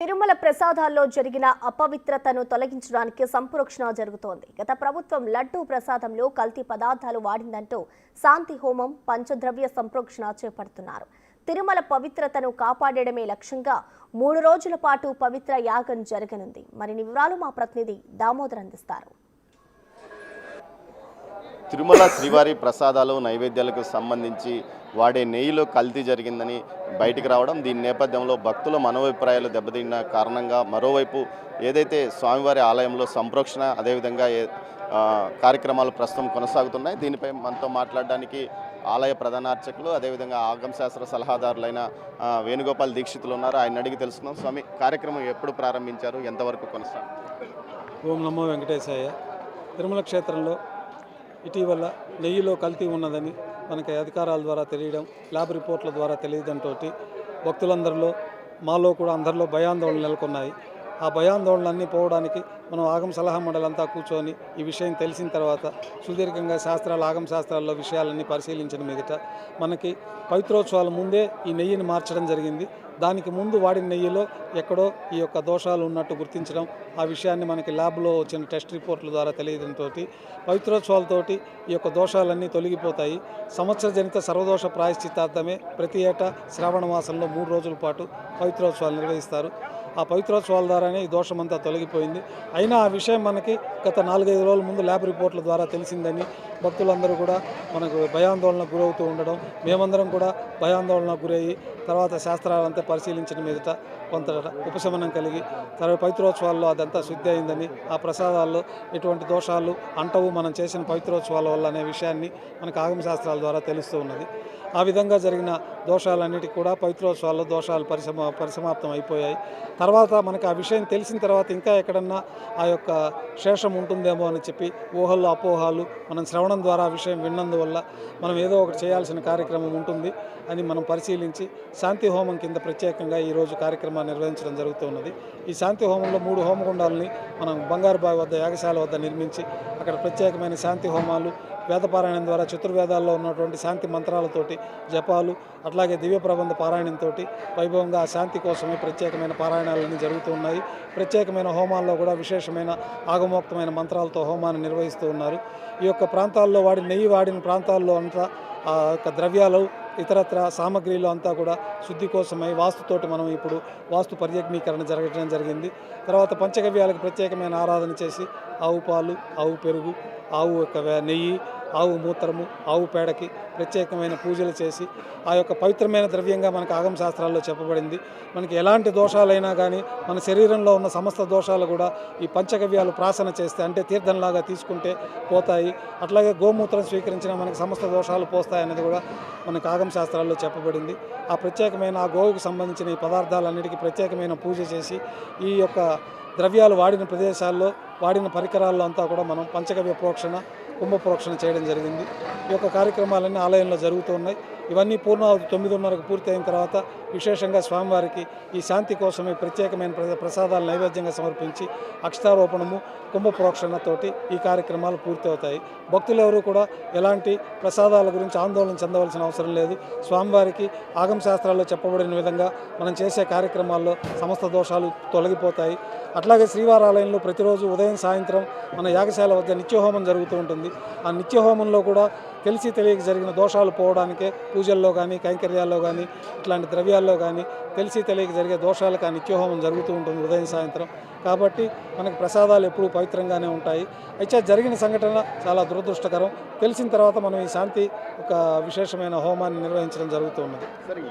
తిరుమల ప్రసాదాల్లో జరిగిన అపవిత్రతను తొలగించడానికి సంప్రోక్షణ జరుగుతోంది. గత ప్రభుత్వం లడ్డూ ప్రసాదంలో కల్తీ పదార్థాలు వాడిందంటూ శాంతి హోమం, పంచద్రవ్య సంప్రోక్షణ చేపడుతున్నారు. తిరుమల పవిత్రతను కాపాడడమే లక్ష్యంగా 3 రోజుల పాటు పవిత్ర యాగం జరగనుంది. మరిన్ని వివరాలు మా ప్రతినిధి దామోదర్ అందిస్తారు. తిరుమల శ్రీవారి ప్రసాదాలు నైవేద్యాలకు సంబంధించి వాడే నెయ్యిలో కల్తీ జరిగిందని బయటికి రావడం, దీని నేపథ్యంలో భక్తుల మనోభిప్రాయాలు దెబ్బతిన్న కారణంగా మరోవైపు ఏదైతే స్వామివారి ఆలయంలో సంప్రోక్షణ అదేవిధంగా కార్యక్రమాలు ప్రస్తుతం కొనసాగుతున్నాయి. దీనిపై మనతో మాట్లాడడానికి ఆలయ ప్రధాన అర్చకులు అదేవిధంగా ఆగమశాస్త్ర సలహాదారులైన వేణుగోపాల్ దీక్షితులు ఉన్నారు. ఆయన అడిగి తెలుసుకుందాం. స్వామి, కార్యక్రమం ఎప్పుడు ప్రారంభించారు, ఎంతవరకు కొనసాగుతుంది? ఓం నమో వెంకటేశాయ. తిరుమల క్షేత్రంలో ఇటీవల నెయ్యిలో కల్తీ ఉన్నదని మనకి అధికారాల ద్వారా తెలియడం, ల్యాబ్ రిపోర్ట్ల ద్వారా తెలియడంతో భక్తులందరిలో, మాలో కూడా అందరిలో భయాందోళనలు నెలకొన్నాయి. ఆ భయాందోళనలన్నీ పోవడానికి మనం ఆగమ సలహా మండలంతా కూర్చొని ఈ విషయం తెలిసిన తర్వాత సుదీర్ఘంగా ఆగమ శాస్త్రాల్లో విషయాలన్నీ పరిశీలించిన మీదట మనకి పవిత్రోత్సవాల ముందే ఈ నెయ్యిని మార్చడం జరిగింది. దానికి ముందు వాడిన నెయ్యిలో ఎక్కడో ఈ యొక్క దోషాలు ఉన్నట్టు గుర్తించడం, ఆ విషయాన్ని మనకి ల్యాబ్లో వచ్చిన టెస్ట్ రిపోర్ట్ల ద్వారా తెలియడంతో పవిత్రోత్సవాలతోటి ఈ యొక్క దోషాలన్నీ తొలగిపోతాయి. సంవత్సరజనిత సర్వదోష ప్రాయశ్చిత్తార్థమే ప్రతి ఏటా శ్రావణ మాసంలో 3 రోజుల పాటు పవిత్రోత్సవాలు నిర్వహిస్తారు. ఆ పవిత్రోత్సవాల ద్వారానే ఈ దోషమంతా తొలగిపోయింది. అయినా ఆ విషయం మనకి గత 4-5 రోజుల ముందు ల్యాబ్ రిపోర్ట్ల ద్వారా తెలిసిందని భక్తులందరూ కూడా మనకు భయాందోళనకు గురవుతూ ఉండడం, మేమందరం కూడా భయాందోళనకు గురయ్యి తర్వాత శాస్త్రాలంతా పరిశీలించిన మీదట కొంత ఉపశమనం కలిగి తర్వాత పవిత్రోత్సవాల్లో అదంతా శుద్ధి అయిందని, ఆ ప్రసాదాల్లో ఎటువంటి దోషాలు అంటవు మనం చేసిన పవిత్రోత్సవాల వల్ల అనే విషయాన్ని మనకు ఆగమ శాస్త్రాల ద్వారా తెలుస్తూ ఉన్నది. ఆ విధంగా జరిగిన దోషాలన్నిటికీ కూడా పవిత్రోత్సవాల్లో దోషాలు పరిసమాప్తం అయిపోయాయి. తర్వాత మనకు ఆ విషయం తెలిసిన తర్వాత ఇంకా ఎక్కడన్నా ఆ యొక్క శేషం ఉంటుందేమో అని చెప్పి ఊహల్లో అపోహాలు, మనం శ్రవణం ద్వారా ఆ విషయం విన్నందువల్ల మనం ఏదో ఒకటి చేయాల్సిన కార్యక్రమం ఉంటుంది అని మనం పరిశీలించి శాంతి హోమం కింద ప్రత్యేకంగా ఈరోజు కార్యక్రమాన్ని నిర్వహించడం జరుగుతున్నది. ఈ శాంతి హోమంలో 3 హోమగుండాలని మనం బంగారుబావి వద్ద యాగశాల వద్ద నిర్మించి అక్కడ ప్రత్యేకమైన శాంతి హోమాలు, వేదపారాయణం ద్వారా చతుర్వేదాల్లో ఉన్నటువంటి శాంతి మంత్రాలతోటి జపాలు, అట్లాగే దివ్య ప్రబంధ పారాయణంతో వైభవంగా ఆ శాంతి కోసమే ప్రత్యేకమైన పారాయణాలన్నీ జరుగుతూ ఉన్నాయి. ప్రత్యేకమైన హోమాల్లో కూడా విశేషమైన ఆగమోక్తమైన మంత్రాలతో హోమాన్ని నిర్వహిస్తూ ఉన్నారు. ఈ యొక్క ప్రాంతాల్లో నెయ్యి వాడిన ప్రాంతాల్లో అంతా ఆ యొక్క ద్రవ్యాలు, ఇతరత్ర సామగ్రిలు అంతా కూడా శుద్ధి కోసమై వాస్తుతోటి మనం ఇప్పుడు వాస్తు పర్యగ్నీకరణ జరగడం జరిగింది. తర్వాత పంచగవ్యాలకు ప్రత్యేకమైన ఆరాధన చేసి ఆవు పాలు, ఆవు పెరుగు, ఆవు యొక్క నెయ్యి, ఆవు మూత్రము, ఆవు పేడకి ప్రత్యేకమైన పూజలు చేసి ఆ యొక్క పవిత్రమైన ద్రవ్యంగా మనకు ఆగమ శాస్త్రాల్లో చెప్పబడింది. మనకి ఎలాంటి దోషాలైనా కానీ మన శరీరంలో ఉన్న సమస్త దోషాలు కూడా ఈ పంచగవ్యాలు ప్రాసన చేస్తే, అంటే తీర్థంలాగా తీసుకుంటే పోతాయి. అట్లాగే గోమూత్రం స్వీకరించిన మనకి సమస్త దోషాలు పోస్తాయన్నది కూడా మనకు ఆగమ శాస్త్రాల్లో చెప్పబడింది. ఆ ప్రత్యేకమైన ఆ గోవుకు సంబంధించిన ఈ పదార్థాలన్నిటికీ ప్రత్యేకమైన పూజ చేసి ఈ యొక్క ద్రవ్యాలు వాడిన ప్రదేశాల్లో, వాడిన పరికరాల్లో అంతా కూడా మనం పంచగవ్య ప్రోక్షణ, కుంభ ప్రోక్షణ చేయడం జరిగింది. ఈ యొక్క కార్యక్రమాలన్నీ ఆలయంలో జరుగుతూ ఉన్నాయి. ఇవన్నీ పూర్ణావతి 9:30కు పూర్తి అయిన తర్వాత విశేషంగా స్వామివారికి ఈ శాంతి కోసమే ప్రత్యేకమైన ప్రసాదాలు నైవేద్యంగా సమర్పించి అక్షతారోపణము, కుంభ ప్రోక్షణతోటి ఈ కార్యక్రమాలు పూర్తి అవుతాయి. భక్తులు ఎవరు కూడా ఎలాంటి ప్రసాదాల గురించి ఆందోళన చెందవలసిన అవసరం లేదు. స్వామివారికి ఆగమ శాస్త్రాల్లో చెప్పబడిన విధంగా మనం చేసే కార్యక్రమాల్లో సమస్త దోషాలు తొలగిపోతాయి. అట్లాగే శ్రీవారి ఆలయంలో ప్రతిరోజు ఉదయం సాయంత్రం మన యాగశాల వద్ద నిత్యహోమం జరుగుతూ ఉంటుంది. ఆ నిత్యహోమంలో కూడా తెలిసి తెలియక జరిగిన దోషాలు పోవడానికే పూజల్లో కానీ, కైంకర్యాల్లో కానీ, ఇట్లాంటి ద్రవ్యాల్లో కానీ తెలిసి తెలియక జరిగే దోషాలకు ఆ నిత్యహోమం జరుగుతూ ఉంటుంది ఉదయం సాయంత్రం. కాబట్టి మనకు ప్రసాదాలు ఎప్పుడూ పవిత్రంగానే ఉంటాయి. అయితే జరిగిన సంఘటన చాలా దురదృష్టకరం. తెలిసిన తర్వాత మనం ఈ శాంతి ఒక విశేషమైన హోమాన్ని నిర్వహించడం జరుగుతూ ఉన్నది. సరే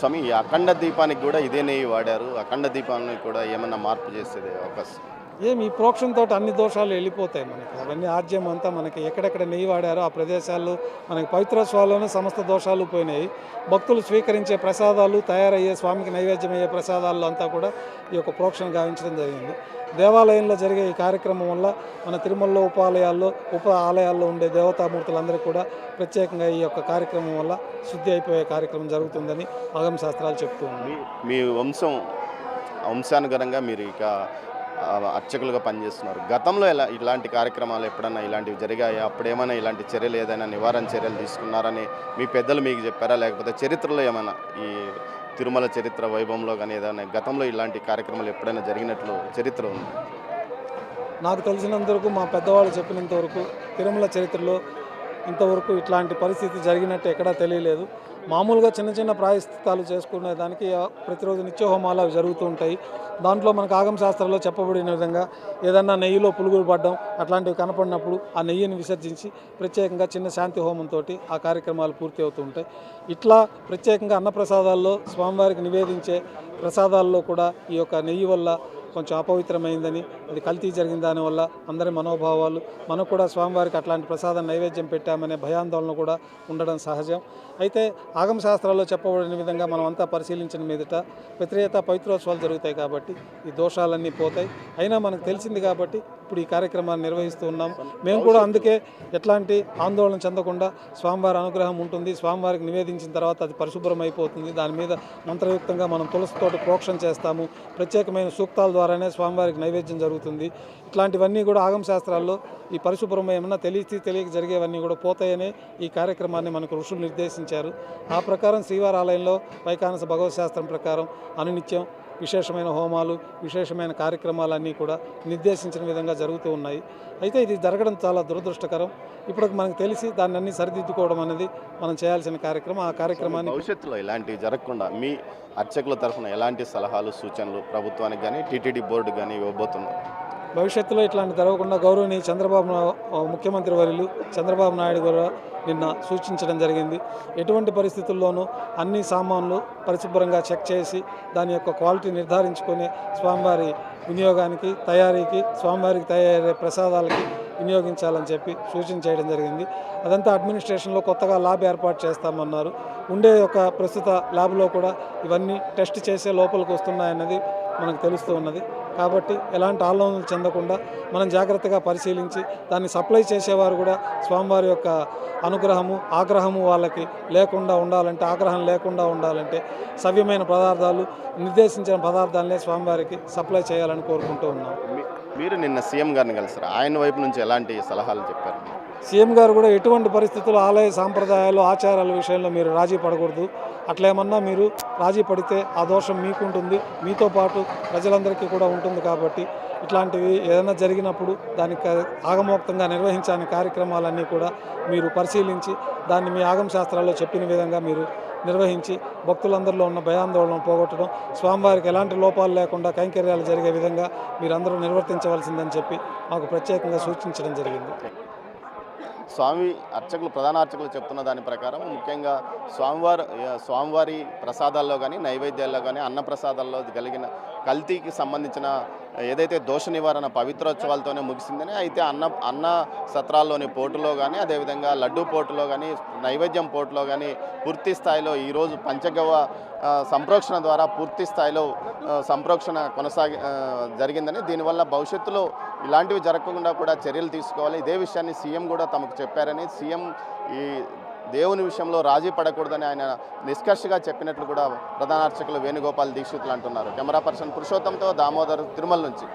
స్వామి, ఈ అఖండ దీపానికి కూడా ఇదే నెయ్యి వాడారు. అఖండ దీపాన్ని కూడా ఏమన్నా మార్పు చేసేది అవకాశం? ఈ ప్రోక్షణతో అన్ని దోషాలు వెళ్ళిపోతాయి. మనకి అవన్నీ ఆజ్యం అంతా మనకి ఎక్కడెక్కడ నెయ్యి వాడారో ఆ ప్రదేశాల్లో మనకి పవిత్రోత్సవాల్లోనే సమస్త దోషాలు పోయినాయి. భక్తులు స్వీకరించే ప్రసాదాలు, తయారయ్యే స్వామికి నైవేద్యం అయ్యే ప్రసాదాల్లో అంతా కూడా ఈ యొక్క ప్రోక్షణ గావించడం జరిగింది. దేవాలయంలో జరిగే ఈ కార్యక్రమం వల్ల మన తిరుమలలో ఉప ఆలయాల్లో ఉండే దేవతామూర్తులందరికీ కూడా ప్రత్యేకంగా ఈ యొక్క కార్యక్రమం వల్ల శుద్ధి అయిపోయే కార్యక్రమం జరుగుతుందని ఆగమ శాస్త్రాలు చెప్తూ ఉన్నాయి. మీ వంశానుగరంగా మీరు ఇక అర్చకులుగా పనిచేస్తున్నారు. గతంలో ఇలాంటి కార్యక్రమాలు ఎప్పుడన్నా ఇలాంటివి జరిగాయా? అప్పుడేమైనా ఇలాంటి చర్యలు, ఏదైనా నివారణ చర్యలు తీసుకున్నారని మీ పెద్దలు మీకు చెప్పారా? లేకపోతే చరిత్రలో ఏమైనా ఈ తిరుమల చరిత్ర వైభవంలో కానీ ఏదైనా గతంలో ఇలాంటి కార్యక్రమాలు ఎప్పుడైనా జరిగినట్లు చరిత్ర ఉంది? నాకు తెలిసినంత వరకు, మా పెద్దవాళ్ళు చెప్పినంత వరకు తిరుమల చరిత్రలో ఇంతవరకు ఇట్లాంటి పరిస్థితి జరిగినట్టు ఎక్కడా తెలియలేదు. మామూలుగా చిన్న చిన్న ప్రాయశ్చిత్తాలు చేసుకునే దానికి ప్రతిరోజు నిత్యహోమాలు అవి జరుగుతూ ఉంటాయి. దాంట్లో మనకు ఆగమ శాస్త్రంలో చెప్పబడిన విధంగా ఏదన్నా నెయ్యిలో పులుగులు పడడం అట్లాంటివి కనపడినప్పుడు ఆ నెయ్యిని విసర్జించి ప్రత్యేకంగా చిన్న శాంతి హోమంతో ఆ కార్యక్రమాలు పూర్తి అవుతూ ఉంటాయి. ఇట్లా ప్రత్యేకంగా అన్నప్రసాదాల్లో స్వామివారికి నివేదించే ప్రసాదాల్లో కూడా ఈ యొక్క నెయ్యి వల్ల కొంచెం అపవిత్రమైందని, అది కల్తీ జరిగిన దానివల్ల అందరి మనోభావాలు, మనకు కూడా స్వామివారికి అట్లాంటి ప్రసాదం నైవేద్యం పెట్టామనే భయాందోళన కూడా ఉండడం సహజం. అయితే ఆగమ శాస్త్రాల్లో చెప్పబడిన విధంగా మనం అంతా పరిశీలించిన మీదట ప్రతిరేత పవిత్రోత్సవాలు జరుగుతాయి కాబట్టి ఈ దోషాలన్నీ పోతాయి. అయినా మనకు తెలిసింది కాబట్టి ఇప్పుడు ఈ కార్యక్రమాన్ని నిర్వహిస్తూ ఉన్నాం. మేము కూడా అందుకే ఎట్లాంటి ఆందోళన చెందకుండా స్వామివారి అనుగ్రహం ఉంటుంది. స్వామివారికి నివేదించిన తర్వాత అది పరిశుభ్రం అయిపోతుంది. దాని మీద మంత్రయుక్తంగా మనం తులసితోటి ప్రోక్షణ చేస్తాము. ప్రత్యేకమైన సూక్తాల ద్వారానే స్వామివారికి నైవేద్యం జరుగుతుంది. ఇట్లాంటివన్నీ కూడా ఆగమ శాస్త్రాల్లో ఈ పరిశుభ్రం ఏమన్నా తెలియక జరిగేవన్నీ కూడా పోతాయనే ఈ కార్యక్రమాన్ని మనకు ఋషులు నిర్దేశించారు. ఆ ప్రకారం శ్రీవారి ఆలయంలో వైఖానస భగవత్ శాస్త్రం ప్రకారం అనునిత్యం విశేషమైన హోమాలు, విశేషమైన కార్యక్రమాలన్నీ కూడా నిర్దేశించిన విధంగా జరుగుతూ ఉన్నాయి. అయితే ఇది జరగడం చాలా దురదృష్టకరం. ఇప్పుడు మనకు తెలిసి దాన్ని అన్ని సరిదిద్దుకోవడం అనేది మనం చేయాల్సిన కార్యక్రమం. ఆ కార్యక్రమాన్ని భవిష్యత్తులో ఇలాంటివి జరగకుండా మీ అర్చకుల తరఫున ఎలాంటి సలహాలు, సూచనలు ప్రభుత్వానికి కానీ టీటీడీ బోర్డు కానీ ఇవ్వబోతున్నారు? భవిష్యత్తులో ఇట్లాంటి జరగకుండా గౌరవనీయ ముఖ్యమంత్రి వర్యులు చంద్రబాబు నాయుడు గారు నిన్న సూచించడం జరిగింది. ఎటువంటి పరిస్థితుల్లోనూ అన్ని సామాన్లు పరిశుభ్రంగా చెక్ చేసి దాని యొక్క క్వాలిటీ నిర్ధారించుకొని స్వామివారి వినియోగానికి, తయారీకి, స్వామివారికి తయారయ్యే ప్రసాదాలకి వినియోగించాలని చెప్పి సూచన చేయడం జరిగింది. అదంతా అడ్మినిస్ట్రేషన్లో కొత్తగా ల్యాబ్ ఏర్పాటు చేస్తామన్నారు. ఉండే ఒక ప్రస్తుత ల్యాబ్లో కూడా ఇవన్నీ టెస్ట్ చేసే లోపలికి వస్తున్నాయన్నది మనకు తెలుస్తూ ఉన్నది. కాబట్టి ఎలాంటి ఆందోళనలు చెందకుండా మనం జాగ్రత్తగా పరిశీలించి దాన్ని సప్లై చేసేవారు కూడా స్వామివారి యొక్క అనుగ్రహము, ఆగ్రహము వాళ్ళకి లేకుండా ఉండాలంటే, ఆగ్రహం లేకుండా ఉండాలంటే సవ్యమైన పదార్థాలు, నిర్దేశించిన పదార్థాలనే స్వామివారికి సప్లై చేయాలని కోరుకుంటూ ఉన్నాం. మీరు నిన్న సీఎం గారిని కలిసారు. ఆయన వైపు నుంచి ఎలాంటి సలహాలు చెప్పారు? సీఎం గారు కూడా ఎటువంటి పరిస్థితుల్లో ఆలయ సాంప్రదాయాలు, ఆచారాల విషయంలో మీరు రాజీ పడకూడదు. అట్లేమన్నా మీరు రాజీ పడితే ఆ దోషం మీకుంటుంది, మీతో పాటు ప్రజలందరికీ కూడా ఉంటుంది. కాబట్టి ఇట్లాంటివి ఏదైనా జరిగినప్పుడు దానికి ఆగమోక్తంగా నిర్వహించాలని కార్యక్రమాలన్నీ కూడా మీరు పరిశీలించి దాన్ని మీ ఆగమ శాస్త్రాల్లో చెప్పిన విధంగా మీరు నిర్వహించి భక్తులందరిలో ఉన్న భయాందోళన పోగొట్టడం, స్వామివారికి ఎలాంటి లోపాలు లేకుండా కైంకర్యాలు జరిగే విధంగా మీరందరూ నిర్వర్తించవలసిందని చెప్పి మాకు ప్రత్యేకంగా సూచించడం జరిగింది. ప్రధాన అర్చకులు చెప్తున్న దాని ప్రకారం ముఖ్యంగా స్వామివారి ప్రసాదాల్లో కానీ, నైవేద్యాల్లో కానీ, అన్న ప్రసాదాల్లో కలిగిన కల్తీకి సంబంధించిన ఏదైతే దోష నివారణ పవిత్రోత్సవాలతోనే ముగిసిందని, అయితే అన్న సత్రాల్లోని పోటులో కానీ, అదేవిధంగా లడ్డూ పోటులో కానీ, నైవేద్యం పోటులో కానీ పూర్తి స్థాయిలో ఈరోజు పంచగవ్వ సంప్రోక్షణ ద్వారా పూర్తి స్థాయిలో సంప్రోక్షణ జరిగిందని, దీనివల్ల భవిష్యత్తులో ఇలాంటివి జరగకుండా కూడా చర్యలు తీసుకోవాలి. ఇదే విషయాన్ని సీఎం కూడా తమకు చెప్పారని, సీఎం ఈ దేవుని విషయంలో రాజీ పడకూడదని ఆయన నిష్కర్షగా చెప్పినట్లు కూడా ప్రధాన అర్చకులు వేణుగోపాల్ దీక్షితులు అంటున్నారు. కెమెరా పర్సన్ పురుషోత్తంతో దామోదర్, తిరుమల నుంచి.